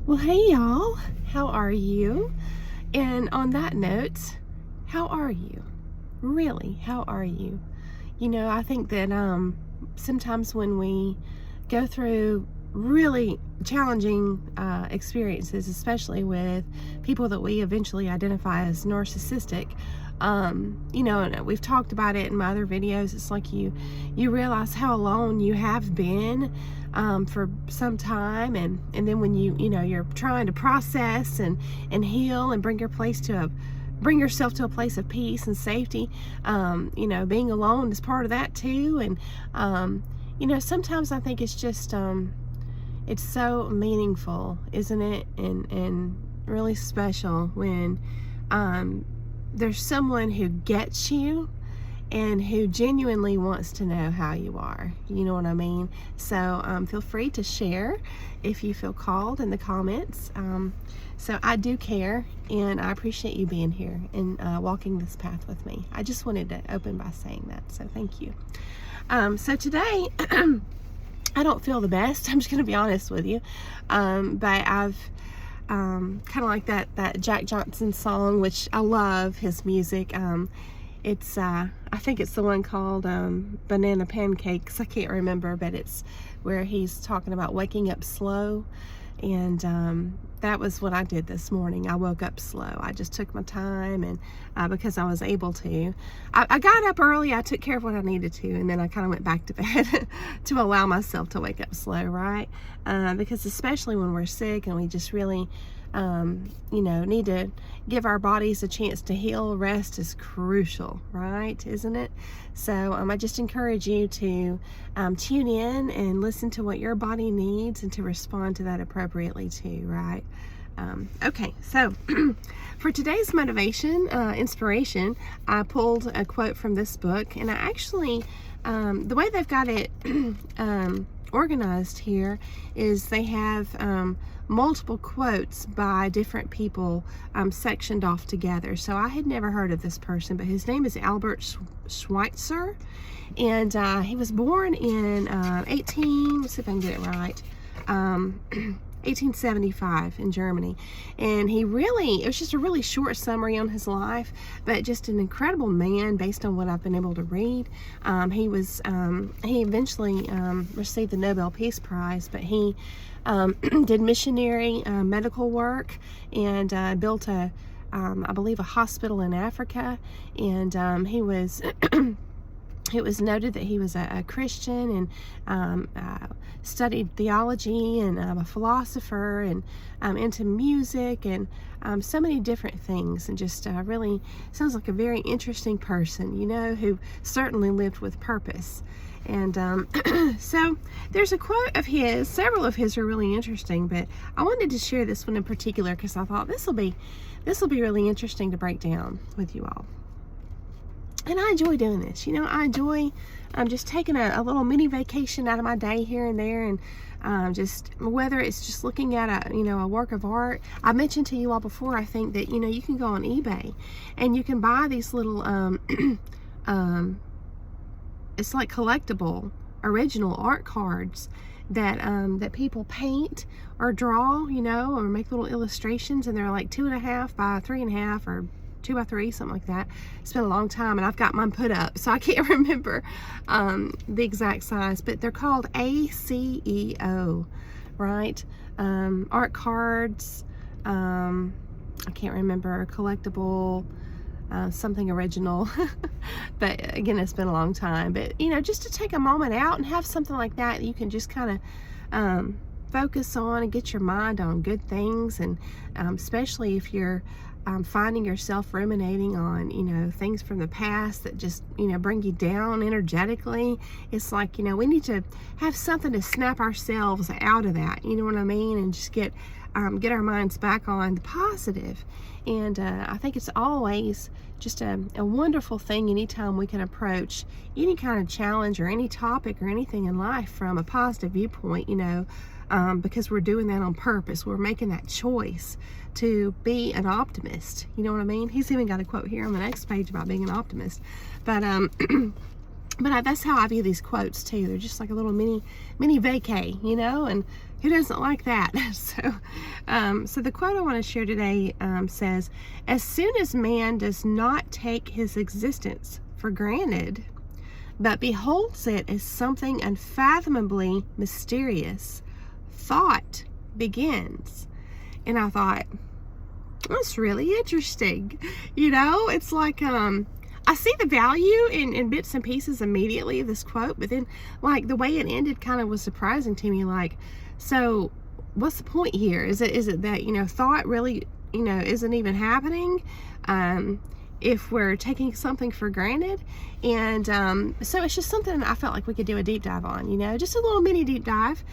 Well, hey y'all, how are you? And on that note, how are you? Really, how are you? I think that sometimes when we go through really challenging experiences, especially with people that we eventually identify as narcissistic, and we've talked about it in my other videos. It's like you realize how alone you have been for some time, and then when you're trying to process and heal and bring bring yourself to a place of peace and safety. Being alone is part of that too. And sometimes I think it's just it's so meaningful, isn't it? And really special when there's someone who gets you and who genuinely wants to know how you are. You know what I mean? So feel free to share if you feel called in the comments. So I do care, and I appreciate you being here and walking this path with me. I just wanted to open by saying that, so thank you. So today, I don't feel the best. I'm just going to be honest with you. But I've kind of like that Jack Johnson song, which I love his music. It's I think it's the one called Banana Pancakes. I can't remember, but it's where he's talking about waking up slow. And that was what I did this morning. I woke up slow. I just took my time, and because I was able to. I got up early, I took care of what I needed to, and then I kind of went back to bed to allow myself to wake up slow, right? Because especially when we're sick and we just really need to give our bodies a chance to heal, rest is crucial, right? Isn't it? So I just encourage you to tune in and listen to what your body needs and to respond to that appropriately too, right? Okay, so for today's motivation, inspiration, I pulled a quote from this book, and I actually, the way they've got it organized here is they have multiple quotes by different people sectioned off together. So I had never heard of this person, but his name is Albert Schweitzer, and he was born in let's see if I can get it right, 1875 in Germany. And it was just a really short summary on his life, but just an incredible man based on what I've been able to read. He eventually received the Nobel Peace Prize, but he did missionary medical work and built I believe a hospital in Africa. And it was noted that he was a Christian and studied theology and a philosopher and into music and so many different things, and just really sounds like a very interesting person, who certainly lived with purpose. And so there's a quote of his, several of his are really interesting, but I wanted to share this one in particular because I thought this will be really interesting to break down with you all. And I enjoy doing this. I enjoy just taking a little mini vacation out of my day here and there, and just whether it's just looking at a work of art. I mentioned to you all before, I think that you can go on eBay and you can buy these little it's like collectible original art cards that people paint or draw, or make little illustrations, and they're like 2.5 by 3.5 or 2 by 3, something like that. It's been a long time, and I've got mine put up, so I can't remember the exact size, but they're called ACEO, right? Art cards. I can't remember, collectible, something original. But again, it's been a long time. But just to take a moment out and have something like that, you can just kind of focus on and get your mind on good things, and especially if you're finding yourself ruminating on things from the past that just bring you down energetically. It's like we need to have something to snap ourselves out of that, you know what I mean, and just get our minds back on the positive. And I think it's always just a wonderful thing anytime we can approach any kind of challenge or any topic or anything in life from a positive viewpoint, because we're doing that on purpose. We're making that choice to be an optimist. You know what I mean? He's even got a quote here on the next page about being an optimist. But But that's how I view these quotes too. They're just like a little mini vacay, you know, and who doesn't like that? So the quote I want to share today says, "As soon as man does not take his existence for granted, but beholds it as something unfathomably mysterious, thought begins." And I thought, that's really interesting. You know, it's like, I see the value in bits and pieces immediately of this quote, but then like the way it ended kind of was surprising to me. Like, so what's the point here? Is it that, you know, thought really, you know, isn't even happening if we're taking something for granted? And so it's just something I felt like we could do a deep dive on, you know, just a little mini deep dive,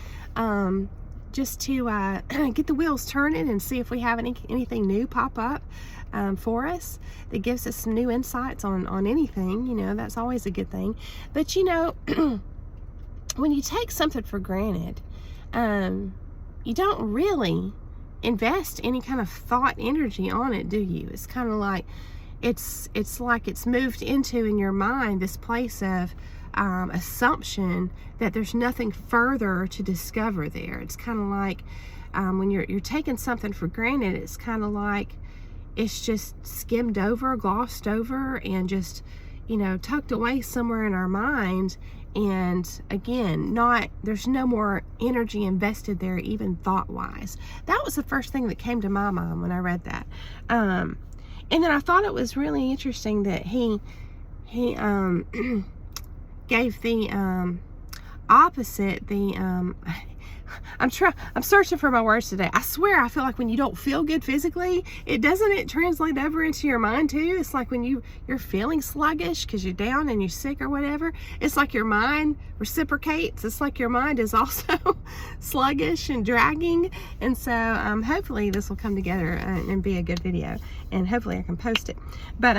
just to get the wheels turning and see if we have anything new pop up for us that gives us some new insights on anything. You know, that's always a good thing. But you know, when you take something for granted, you don't really invest any kind of thought energy on it, do you? It's kind of like it's like it's moved into in your mind this place of assumption that there's nothing further to discover there. It's kind of like when you're taking something for granted, it's kind of like it's just skimmed over, glossed over, and just, you know, tucked away somewhere in our mind. And again, there's no more energy invested there, even thought-wise. That was the first thing that came to my mind when I read that. And then I thought it was really interesting that he gave the opposite, I'm searching for my words today. I swear I feel like when you don't feel good physically, it translate over into your mind too. It's like when you're feeling sluggish because you're down and you're sick or whatever, it's like your mind reciprocates. It's like your mind is also sluggish and dragging. And so hopefully this will come together and be a good video, and hopefully I can post it. But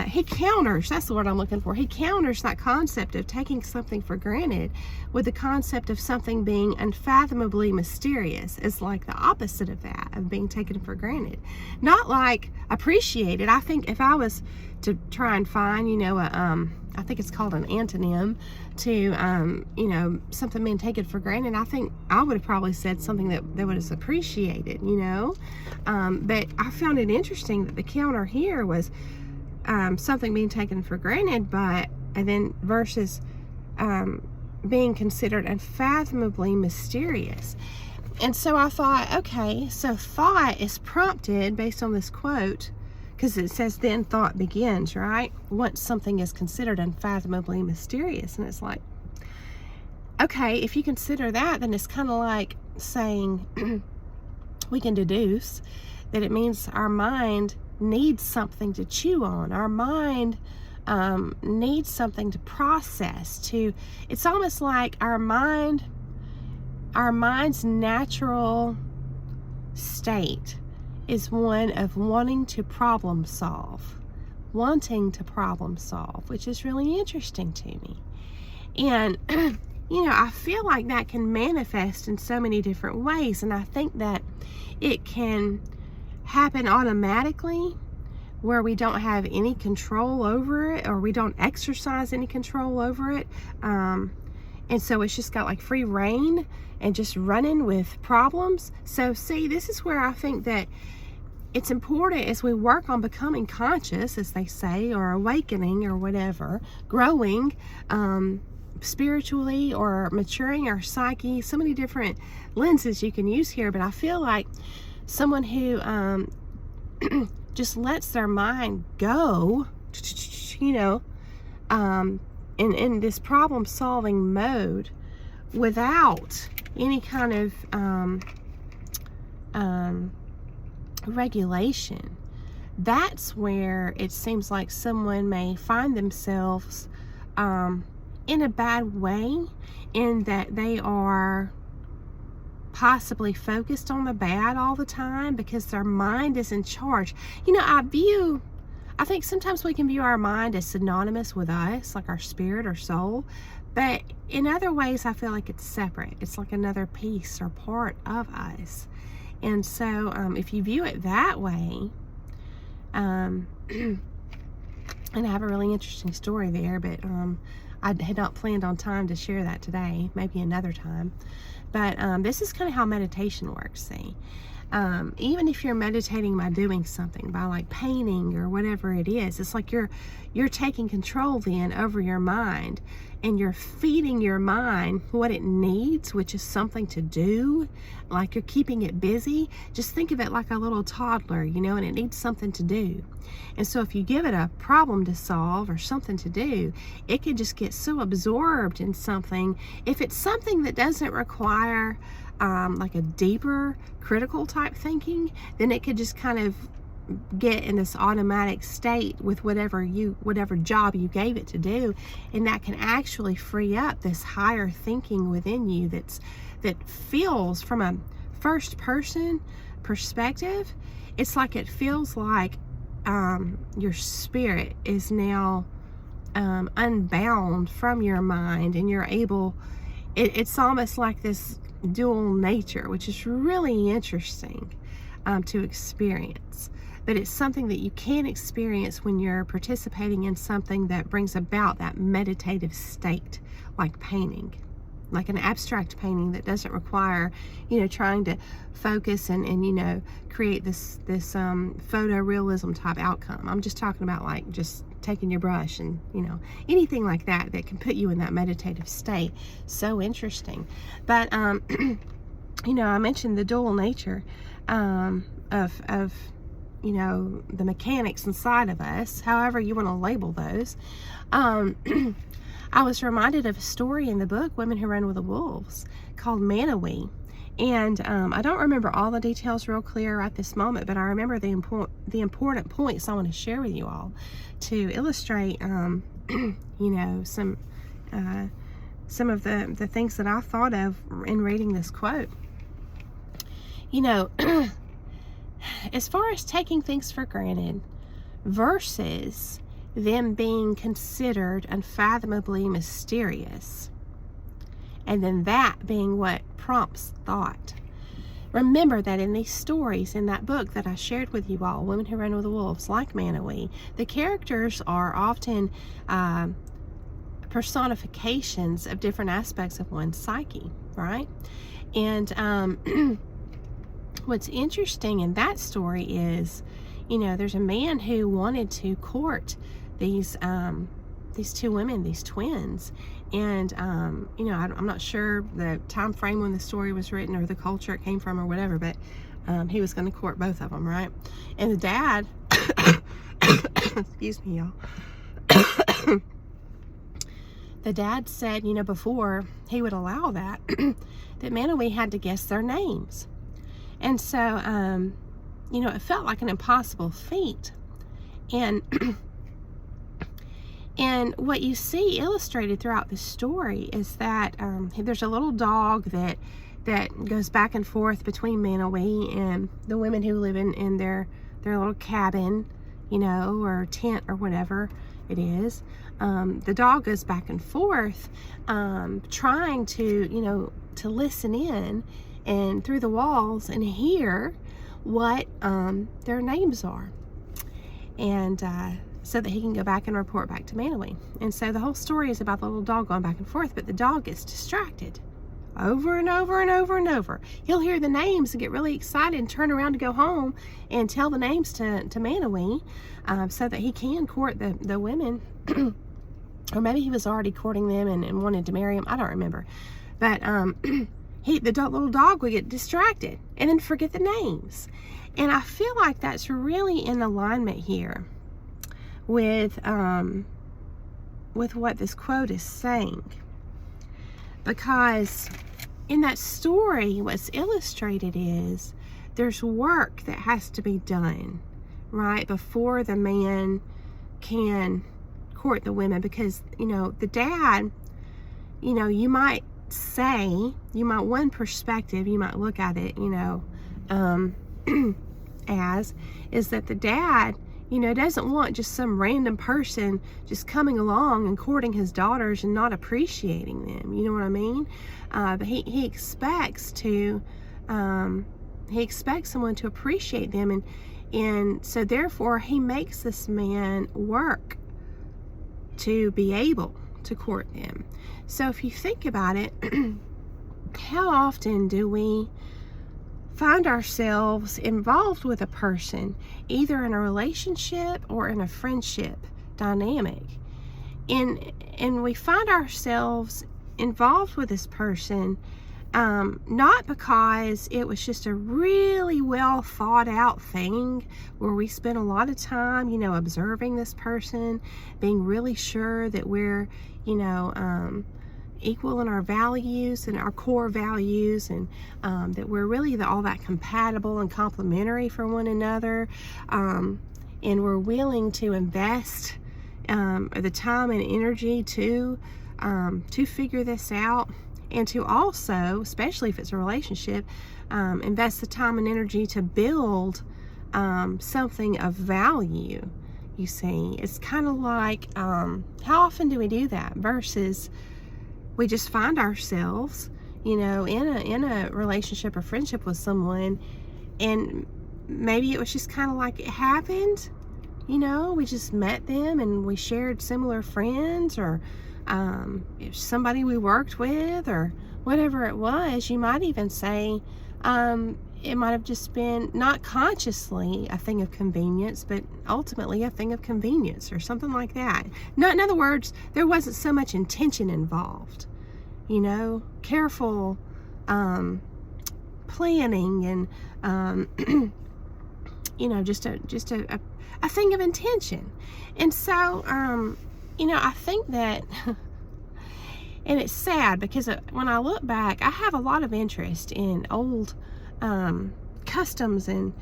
he counters, that's the word I'm looking for, he counters that concept of taking something for granted with the concept of something being unfathomably mysterious. It's like the opposite of that, of being taken for granted. Not like appreciated. I think if I was to try and find, you know, I think it's called an antonym to, you know, something being taken for granted, I think I would have probably said something that was appreciated, you know. But I found it interesting that the counter here was something being taken for granted, and then versus being considered unfathomably mysterious. And so I thought, okay, so thought is prompted based on this quote, because it says then thought begins, right? Once something is considered unfathomably mysterious. And it's like, okay, if you consider that, then it's kind of like saying we can deduce that it means our mind needs something to chew on. Our mind needs something to process. It's almost like our mind's natural state is one of wanting to problem solve, which is really interesting to me. And you know, I feel like that can manifest in so many different ways, and I think that it can happen automatically where we don't have any control over it, or we don't exercise any control over it, and so it's just got like free reign and just running with problems. So see, this is where I think that it's important as we work on becoming conscious, as they say, or awakening or whatever, growing spiritually or maturing our psyche. So many different lenses you can use here, but I feel like someone who just lets their mind go, you know, in this problem solving mode without any kind of regulation, that's where it seems like someone may find themselves in a bad way, in that they are possibly focused on the bad all the time because their mind is in charge. You know, I think sometimes we can view our mind as synonymous with us, like our spirit or soul, but in other ways I feel like it's separate. It's like another piece or part of us. And so if you view it that way, And I have a really interesting story there, but I had not planned on time to share that today, maybe another time. But this is kind of how meditation works, see. Even if you're meditating by doing something, by like painting or whatever it is, it's like you're taking control then over your mind, and you're feeding your mind what it needs, which is something to do. Like you're keeping it busy. Just think of it like a little toddler, you know, and it needs something to do. And so if you give it a problem to solve or something to do, it can just get so absorbed in something. If it's something that doesn't require like a deeper critical type thinking, then it could just kind of get in this automatic state with whatever job you gave it to do, and that can actually free up this higher thinking within you that feels, from a first person perspective, it's like it feels like your spirit is now unbound from your mind, and you're able, it's almost like this dual nature, which is really interesting to experience. But it's something that you can experience when you're participating in something that brings about that meditative state, like painting, like an abstract painting that doesn't require, you know, trying to focus and you know, create this photorealism type outcome. I'm just talking about like just taking your brush and, you know, anything like that that can put you in that meditative state. So interesting. But you know, I mentioned the dual nature of you know, the mechanics inside of us, however you want to label those. I was reminded of a story in the book Women Who Run with the Wolves called Manawee. And I don't remember all the details real clear at this moment, but I remember the important points I want to share with you all to illustrate, you know, some of the things that I thought of in reading this quote. You know, as far as taking things for granted versus them being considered unfathomably mysterious, and then that being what prompts thought. Remember that in these stories, in that book that I shared with you all, Women Who Run with the Wolves, like Manawee, the characters are often personifications of different aspects of one's psyche, right? And what's interesting in that story is, you know, there's a man who wanted to court these two women, these twins, and you know, I'm not sure the time frame when the story was written or the culture it came from or whatever, but he was going to court both of them, right? And the dad excuse me, y'all. The dad said, you know, before he would allow that, that Manawee had to guess their names. And so, you know, it felt like an impossible feat. And and what you see illustrated throughout the story is that there's a little dog that goes back and forth between Manawee and the women who live in their little cabin, you know, or tent or whatever it is. The dog goes back and forth, trying to, you know, to listen in and through the walls and hear what their names are, and so that he can go back and report back to Manawee. And so the whole story is about the little dog going back and forth, but the dog gets distracted over and over and over and over. He'll hear the names and get really excited and turn around to go home and tell the names to Manawee, so that he can court the women. Or maybe he was already courting them and wanted to marry them. I don't remember. But the little dog would get distracted and then forget the names. And I feel like that's really in alignment here with what this quote is saying. Because in that story, what's illustrated is there's work that has to be done, right, before the man can court the women. Because, you know, the dad, you know, you might say, one perspective, you might look at it, you know, as is that the dad, you know, doesn't want just some random person just coming along and courting his daughters and not appreciating them. You know what I mean? But he expects someone to appreciate them, and so therefore he makes this man work to be able to court them. So if you think about it, how often do we find ourselves involved with a person, either in a relationship or in a friendship dynamic, and we find ourselves involved with this person, not because it was just a really well thought out thing where we spent a lot of time, observing this person, being really sure that we're, equal in our values and our core values, and that we're really all that compatible and complementary for one another, and we're willing to invest the time and energy to figure this out, and to also, especially if it's a relationship, invest the time and energy to build something of value. You see, it's kind of like, how often do we do that versus we just find ourselves, in a relationship or friendship with someone, and maybe it was just kind of like it happened, we just met them and we shared similar friends, or somebody we worked with, or whatever it was. You might even say it might have just been not consciously a thing of convenience, but ultimately a thing of convenience, or something like that. No, in other words, there wasn't so much intention involved, careful planning, and just a thing of intention. And so I think that and it's sad because when I look back, I have a lot of interest in old customs, and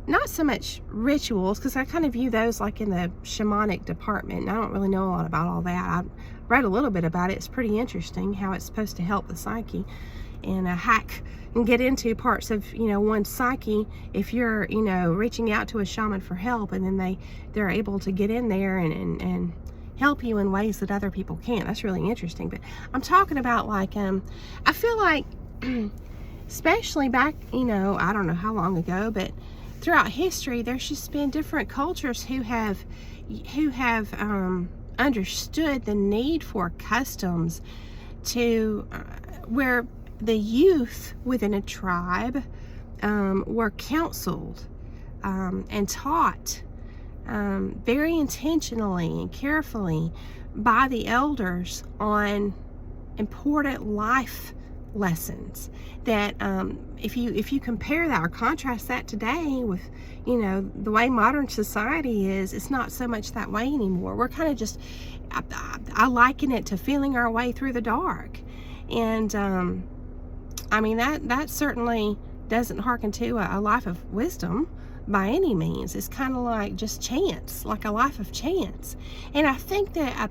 not so much rituals, because I kind of view those like in the shamanic department, and I don't really know a lot about all that. I read a little bit about it. It's pretty interesting how it's supposed to help the psyche, and hack and get into parts of one's psyche if you're reaching out to a shaman for help, and then they're able to get in there and help you in ways that other people can't. That's really interesting. But I'm talking about, like, I feel like especially back, I don't know how long ago, but throughout history, there's just been different cultures who have understood the need for customs to where the youth within a tribe were counseled and taught very intentionally and carefully by the elders on important life lessons that if you compare that or contrast that today with the way modern society is, it's not so much that way anymore. We're kind of just, I liken it to feeling our way through the dark. And I mean, that certainly doesn't hearken to a life of wisdom by any means. It's kind of like just chance, like a life of chance. And I think that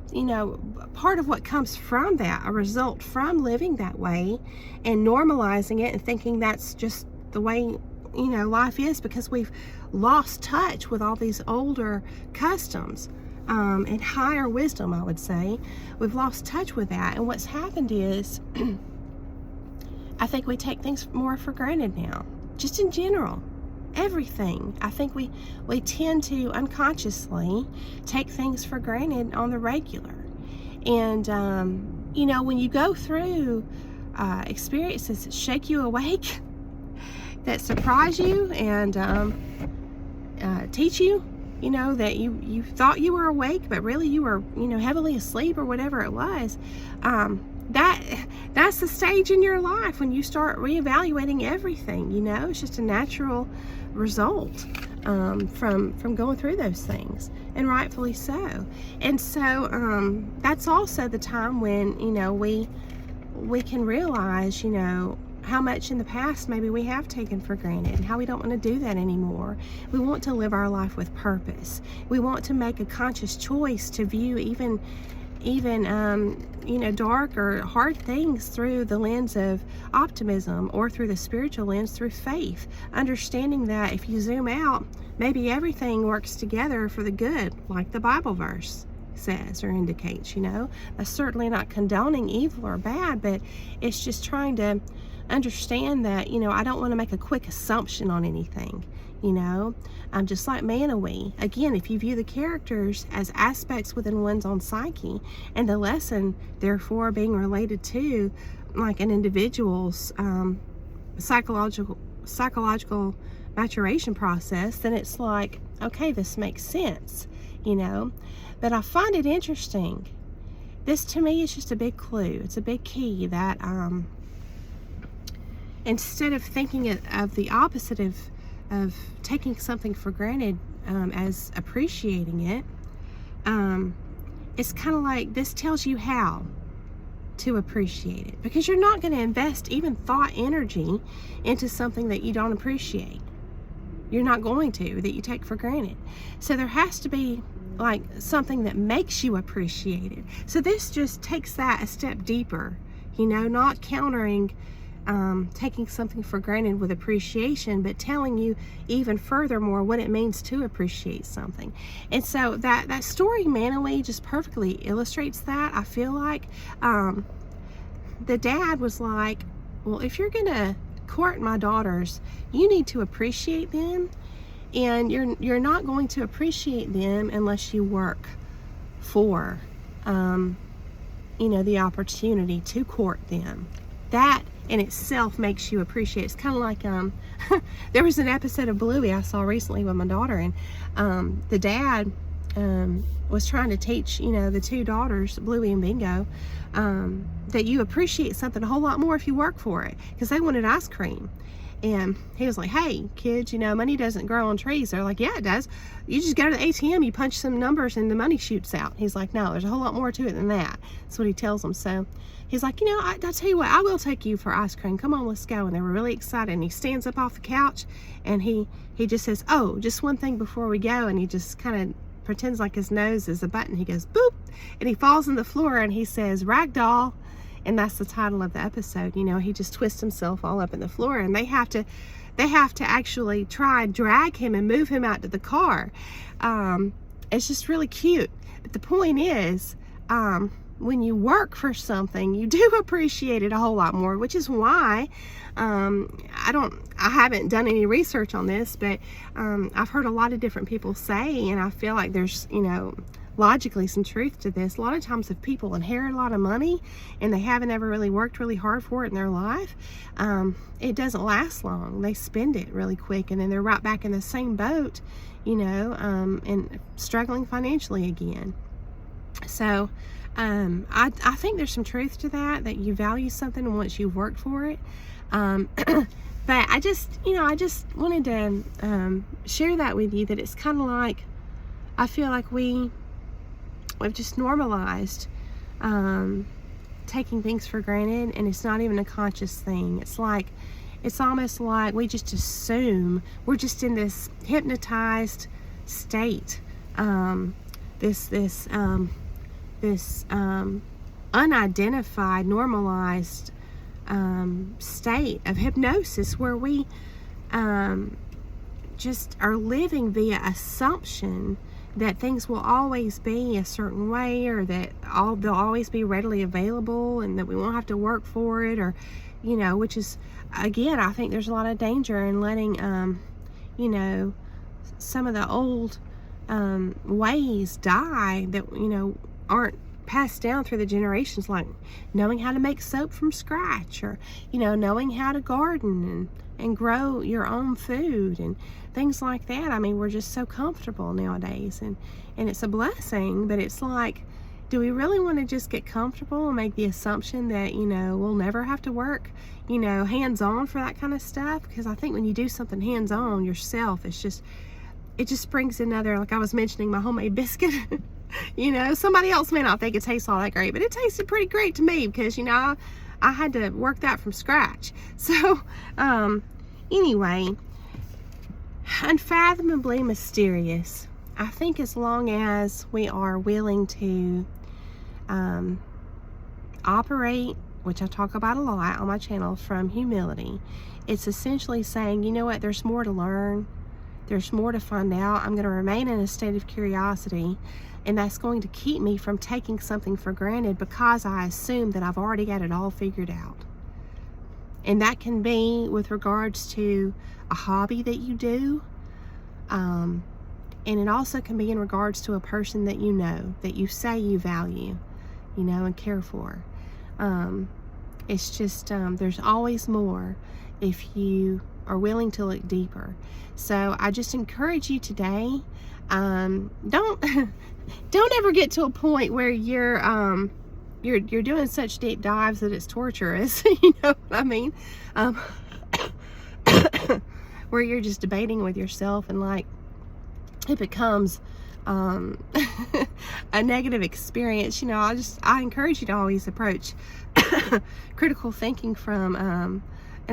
part of what comes from that, a result from living that way and normalizing it and thinking that's just the way life is, because we've lost touch with all these older customs and higher wisdom, I would say. We've lost touch with that, and what's happened is I think we take things more for granted now, just in general. Everything. I think we tend to unconsciously take things for granted on the regular. And when you go through experiences that shake you awake, that surprise you and teach you, that you thought you were awake, but really you were, heavily asleep or whatever it was, that's the stage in your life when you start reevaluating everything. It's just a natural result from going through those things, and rightfully so. And so that's also the time when we can realize how much in the past maybe we have taken for granted, and how we don't want to do that anymore. We want to live our life with purpose. We want to make a conscious choice to view even dark or hard things through the lens of optimism, or through the spiritual lens through faith, understanding that if you zoom out, maybe everything works together for the good, like the Bible verse says or indicates. That's certainly not condoning evil or bad, but it's just trying to understand that I don't want to make a quick assumption on anything. Just like Manawee. Again, if you view the characters as aspects within one's own psyche, and the lesson, therefore, being related to like an individual's psychological maturation process, then it's like, okay, this makes sense, But I find it interesting. This to me is just a big clue. It's a big key that instead of thinking of the opposite of taking something for granted as appreciating it, it's kind of like this tells you how to appreciate it, because you're not going to invest even thought energy into something that you don't appreciate. You're not going to, that you take for granted. So there has to be like something that makes you appreciate it. So this just takes that a step deeper, not countering taking something for granted with appreciation, but telling you even furthermore what it means to appreciate something. And so that story, Manawee, just perfectly illustrates that. I feel like the dad was like, well, if you're gonna court my daughters, you need to appreciate them, and you're not going to appreciate them unless you work for the opportunity to court them. That in itself makes you appreciate. It's kind of like there was an episode of Bluey I saw recently with my daughter, and the dad was trying to teach the two daughters, Bluey and Bingo, that you appreciate something a whole lot more if you work for it, because they wanted ice cream. And he was like, hey kids, money doesn't grow on trees. They're like, yeah, it does. You just go to the ATM, you punch some numbers, and the money shoots out. He's like, no, there's a whole lot more to it than that. That's what he tells them. So he's like, I tell you what, I will take you for ice cream. Come on, let's go. And they were really excited. And he stands up off the couch, and he just says, oh, just one thing before we go. And he just kind of pretends like his nose is a button. He goes, boop, and he falls on the floor, and he says, ragdoll. And that's the title of the episode. He just twists himself all up in the floor, and they have to actually try and drag him and move him out to the car. It's just really cute. But the point is, when you work for something, you do appreciate it a whole lot more, which is why I haven't done any research on this, but I've heard a lot of different people say, and I feel like there's, logically some truth to this. A lot of times if people inherit a lot of money and they haven't ever really worked really hard for it in their life, it doesn't last long. They spend it really quick, and then they're right back in the same boat, and struggling financially again. So I think there's some truth to that you value something once you've worked for it. But I just wanted to share that with you, that it's kind of like, I feel like we've just normalized taking things for granted, and it's not even a conscious thing. It's almost like we just assume we're just in this hypnotized state, this unidentified, normalized state of hypnosis, where we just are living via assumption that things will always be a certain way, or that they'll always be readily available, and that we won't have to work for it, or which is, again, I think there's a lot of danger in letting some of the old ways die that aren't passed down through the generations, like knowing how to make soap from scratch, or knowing how to garden and grow your own food and things like that. I mean, we're just so comfortable nowadays, and it's a blessing, but it's like, do we really want to just get comfortable and make the assumption that we'll never have to work hands-on for that kind of stuff? Because I think when you do something hands-on yourself, it just brings another, like I was mentioning my homemade biscuit. Somebody else may not think it tastes all that great, but it tasted pretty great to me, because I had to work that from scratch. So anyway, unfathomably mysterious. I think as long as we are willing to operate, which I talk about a lot on my channel, from humility, it's essentially saying, what, there's more to learn, there's more to find out. I'm going to remain in a state of curiosity, and that's going to keep me from taking something for granted, because I assume that I've already got it all figured out. And that can be with regards to a hobby that you do, And it also can be in regards to a person that you know, that you say you value, and care for. It's just, there's always more if you are willing to look deeper. So I just encourage you today, don't don't ever get to a point where you're doing such deep dives that it's torturous. You know what I mean? Where you're just debating with yourself, and like it becomes a negative experience. I encourage you to always approach critical thinking from an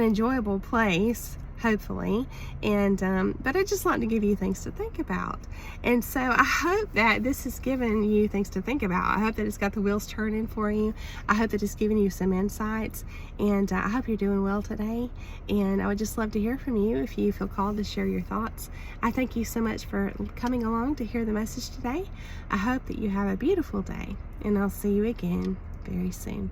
enjoyable place, hopefully. And but I just like to give you things to think about. And so I hope that this has given you things to think about. I hope that it's got the wheels turning for you. I hope that it's given you some insights. And I hope you're doing well today. And I would just love to hear from you if you feel called to share your thoughts. I thank you so much for coming along to hear the message today. I hope that you have a beautiful day, and I'll see you again very soon.